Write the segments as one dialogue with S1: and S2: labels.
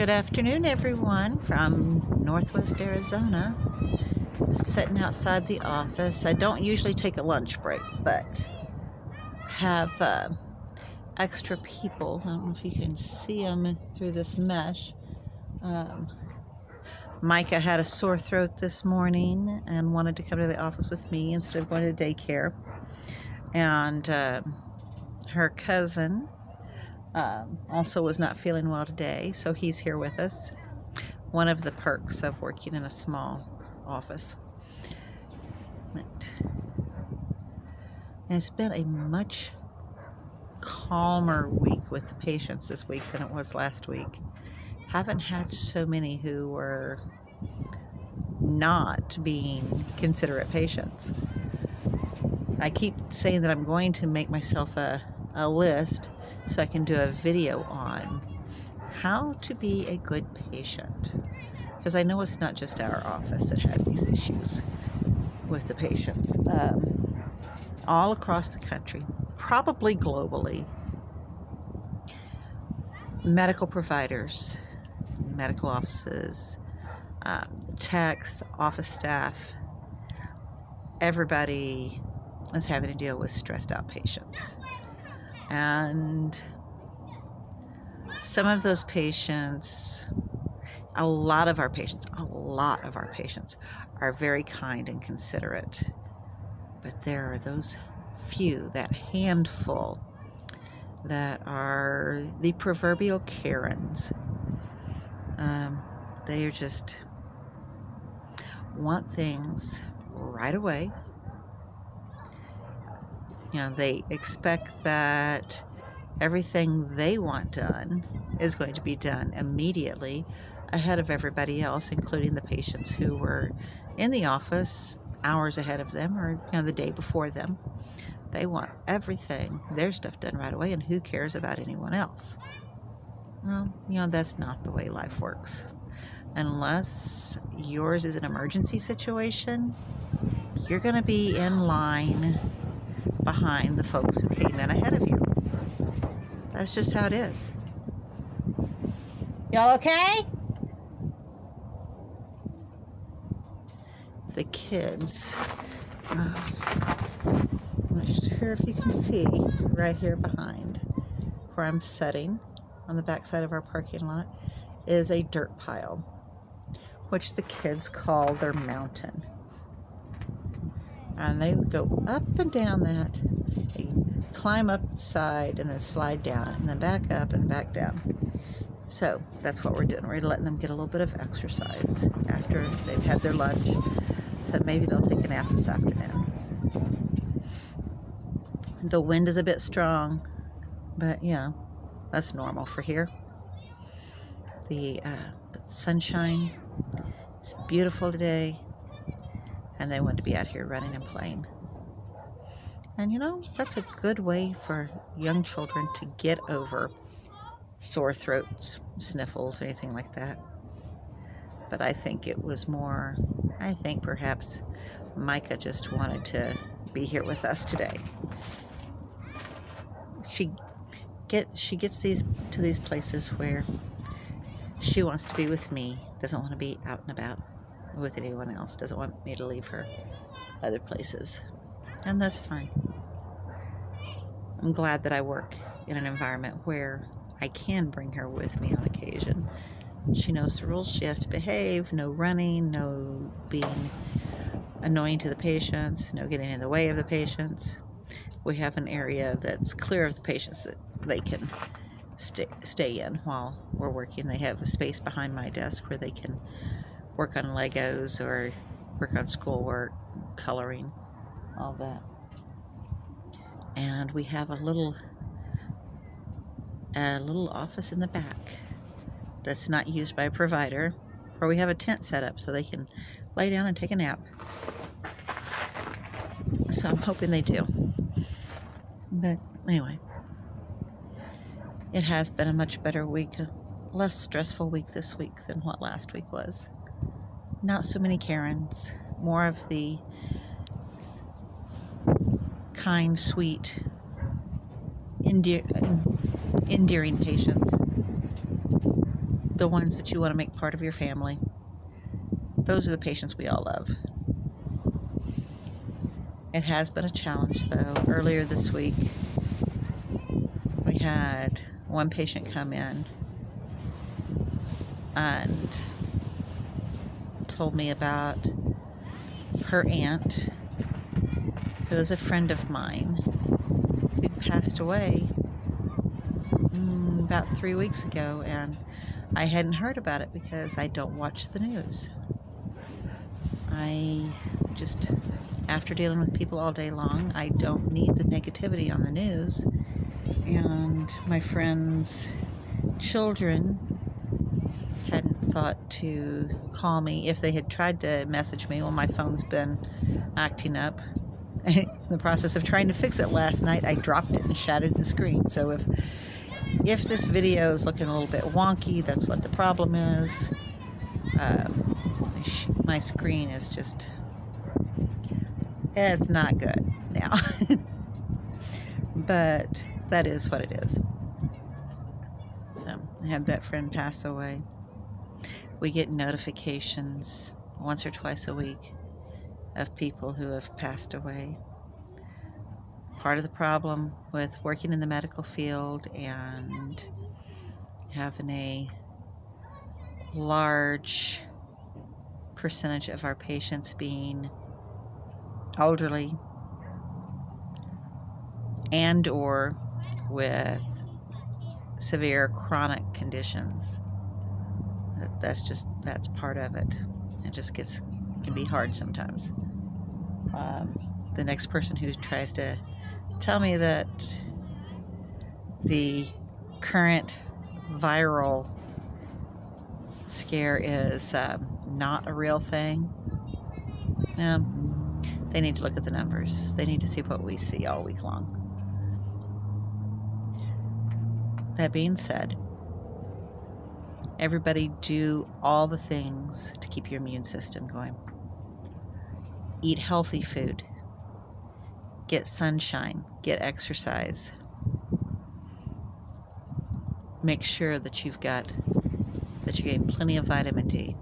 S1: Good afternoon, everyone, from Northwest Arizona. Sitting outside the office. I don't usually take a lunch break, but have extra people. I don't know if you can see them through this mesh. Um, Micah had a sore throat this morning and wanted to come to the office with me instead of going to daycare. And her cousin also was not feeling well today, so he's here with us. One of the perks of working in a small office. And it's been a much calmer week with the patients this week than it was last week. Haven't had so many who were not being considerate patients. I keep saying that I'm going to make myself a list so I can do a video on how to be a good patient, because I know it's not just our office that has these issues with the patients. All across the country, probably globally, medical providers, medical offices, techs, office staff, everybody is having to deal with stressed out patients. And some of those patients, a lot of our patients are very kind and considerate. But there are those few, that handful, that are the proverbial Karens. They are just want things right away. You know, they expect that everything they want done is going to be done immediately ahead of everybody else, including the patients who were in the office hours ahead of them or the day before them. They want everything, their stuff done right away, and who cares about anyone else? Well, that's not the way life works. Unless yours is an emergency situation, you're going to be in line behind the folks who came in ahead of you. That's just how it is. Y'all okay? The kids, I'm not sure if you can see right here behind where I'm sitting on the back side of our parking lot is a dirt pile, which the kids call their mountain. And they go up and down that. They climb up the side and then slide down it and then back up and back down. So that's what we're doing. We're letting them get a little bit of exercise after they've had their lunch. So maybe they'll take a nap this afternoon. The wind is a bit strong, but that's normal for here. The sunshine is beautiful today, and they want to be out here running and playing. And that's a good way for young children to get over sore throats, sniffles, or anything like that. But I think perhaps Micah just wanted to be here with us today. She gets to these places where she wants to be with me, doesn't want to be out and about with anyone else, doesn't want me to leave her other places. And that's fine. I'm glad that I work in an environment where I can bring her with me on occasion. She knows the rules. She has to behave. No running, no being annoying to the patients, no getting in the way of the patients. We have an area that's clear of the patients that they can stay in while we're working. They have a space behind my desk where they can work on Legos or work on schoolwork, coloring, all that. And we have a little office in the back that's not used by a provider, where we have a tent set up so they can lay down and take a nap. So I'm hoping they do. But anyway, it has been a much better week, a less stressful week this week than what last week was. Not so many Karens, more of the kind, sweet, endearing patients. the ones that you want to make part of your family. Those are the patients we all love. It has been a challenge, though. Earlier this week, we had one patient come in and told me about her aunt, who is a friend of mine, who'd passed away about 3 weeks ago, and I hadn't heard about it because I don't watch the news. I just, after dealing with people all day long, I don't need the negativity on the news. And my friend's children hadn't thought to call me. If they had tried to message me, well, my phone's been acting up. In the process of trying to fix it last night, I dropped it and shattered the screen. So if this video is looking a little bit wonky, that's what the problem is. My screen is just, it's not good now. But that is what it is. So I had that friend pass away. We get notifications once or twice a week of people who have passed away. Part of the problem with working in the medical field and having a large percentage of our patients being elderly and or with severe chronic conditions. That's part of it. It just can be hard sometimes. The next person who tries to tell me that the current viral scare is not a real thing, they need to look at the numbers. They need to see what we see all week long. That being said, everybody do all the things to keep your immune system going. Eat healthy food. Get sunshine. Get exercise. Make sure that you're getting plenty of vitamin D.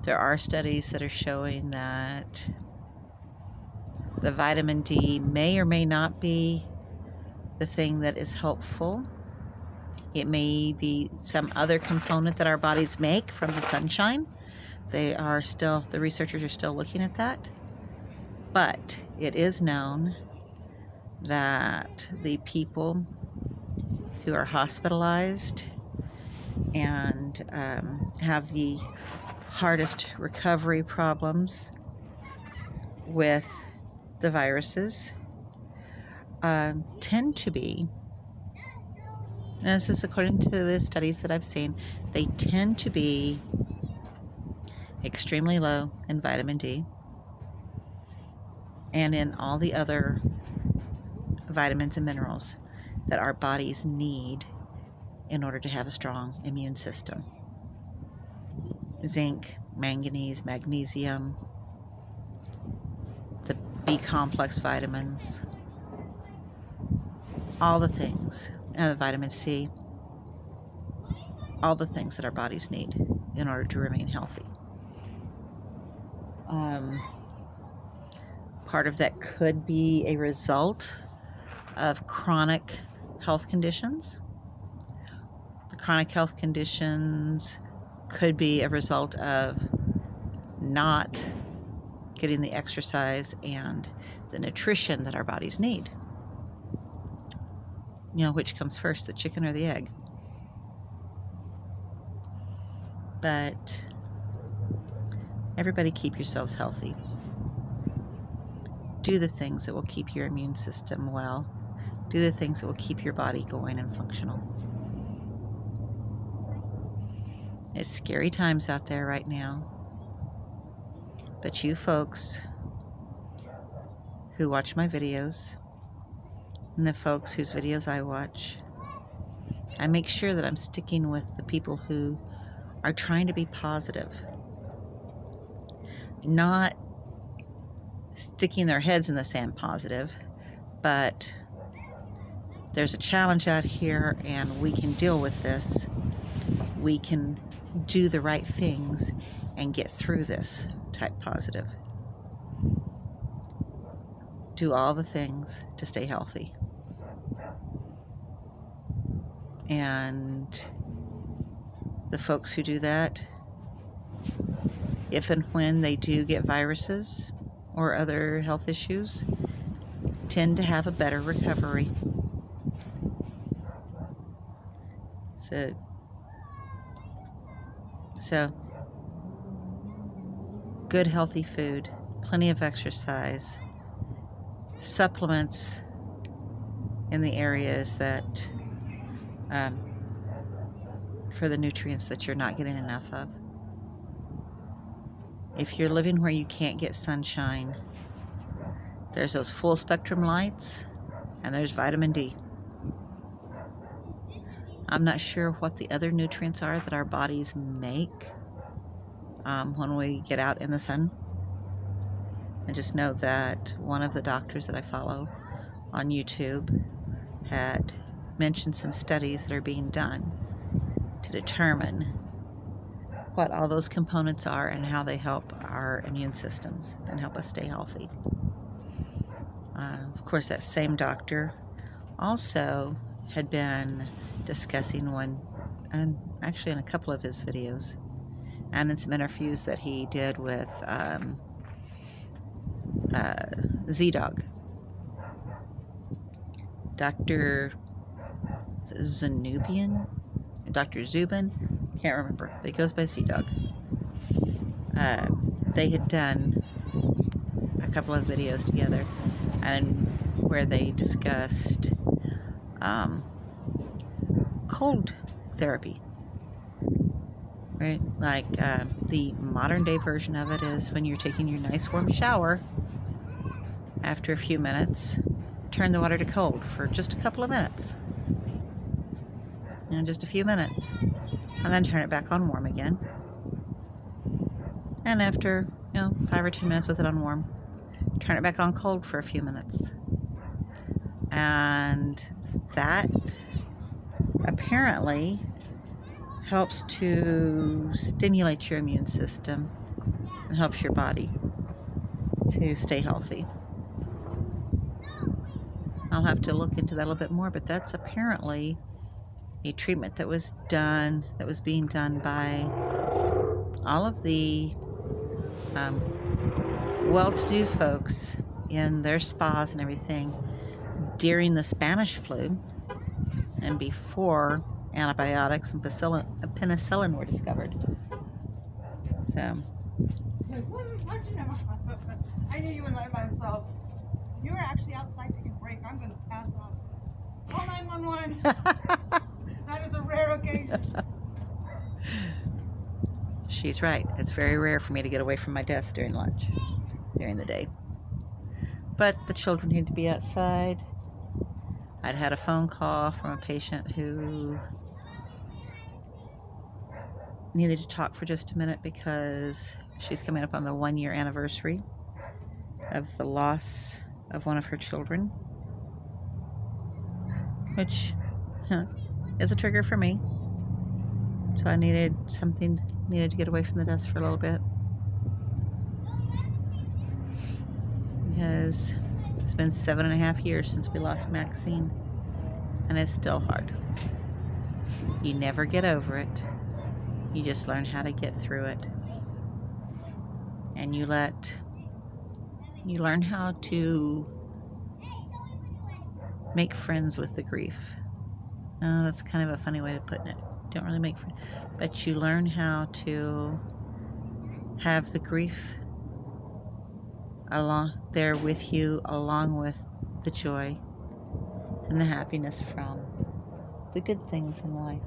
S1: There are studies that are showing that the vitamin D may or may not be the thing that is helpful. It may be some other component that our bodies make from the sunshine. The researchers are still looking at that. But it is known that the people who are hospitalized and have the hardest recovery problems with the viruses tend to be, and this is according to the studies that I've seen, they tend to be extremely low in vitamin D and in all the other vitamins and minerals that our bodies need in order to have a strong immune system. Zinc, manganese, magnesium, the B complex vitamins, all the things, and vitamin C, all the things that our bodies need in order to remain healthy. Part of that could be a result of chronic health conditions. The chronic health conditions could be a result of not getting the exercise and the nutrition that our bodies need. Which comes first, the chicken or the egg? But everybody keep yourselves healthy. Do the things that will keep your immune system well. Do the things that will keep your body going and functional. It's scary times out there right now. But you folks who watch my videos and the folks whose videos I watch, I make sure that I'm sticking with the people who are trying to be positive. Not sticking their heads in the sand positive, but there's a challenge out here and we can deal with this we can do the right things and get through this type positive. Do all the things to stay healthy. And the folks who do that, if and when they do get viruses or other health issues, tend to have a better recovery. So good healthy food, plenty of exercise, supplements in the areas that for the nutrients that you're not getting enough of. If you're living where you can't get sunshine, there's those full spectrum lights, and there's vitamin D. I'm not sure what the other nutrients are that our bodies make when we get out in the sun. I just know that one of the doctors that I follow on YouTube had mentioned some studies that are being done to determine what all those components are and how they help our immune systems and help us stay healthy. Of course, that same doctor also had been discussing one, and actually in a couple of his videos, and in some interviews that he did with Z-Dog. Dr. Zanubian? Dr. Zubin? Can't remember, but he goes by Z-Dog. They had done a couple of videos together, and where they discussed cold therapy, right? Like the modern day version of it is when you're taking your nice warm shower, after a few minutes, turn the water to cold for just a couple of minutes, and just a few minutes, and then turn it back on warm again. And after 5 or 10 minutes with it on warm, turn it back on cold for a few minutes. And that apparently helps to stimulate your immune system and helps your body to stay healthy. I'll have to look into that a little bit more, but that's apparently a treatment that was being done by all of the well-to-do folks in their spas and everything during the Spanish flu and before antibiotics and penicillin were discovered. So
S2: I knew you were not by myself. You were actually outside taking a break. I'm going to pass out. Call 911. That is a rare occasion.
S1: She's right. It's very rare for me to get away from my desk during lunch, during the day. But the children need to be outside. I'd had a phone call from a patient who needed to talk for just a minute because she's coming up on the 1-year anniversary of the loss of one of her children, which is a trigger for me. So I needed to get away from the desk for a little bit, because it's been 7.5 years since we lost Maxine, and it's still hard. You never get over it. You just learn how to get through it, and you learn how to make friends with the grief. That's kind of a funny way of putting it. Don't really make friends, but you learn how to have the grief along there with you, along with the joy and the happiness from the good things in life,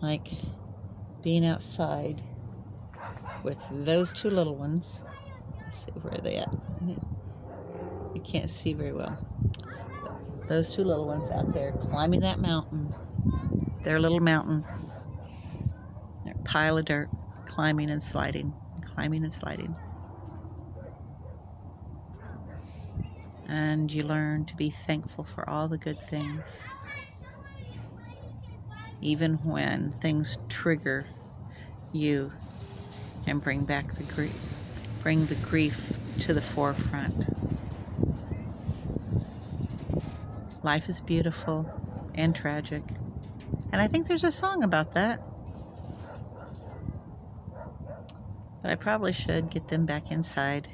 S1: like being outside with those two little ones. Let's see, where are they at? I can't see very well. Those two little ones out there climbing that mountain, their little mountain, their pile of dirt, climbing and sliding, climbing and sliding. And you learn to be thankful for all the good things. even when things trigger you and bring the grief to the forefront. Life is beautiful and tragic, and I think there's a song about that. But I probably should get them back inside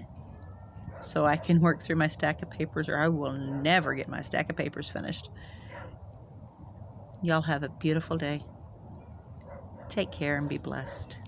S1: so I can work through my stack of papers, or I will never get my stack of papers finished. Y'all have a beautiful day. Take care and be blessed.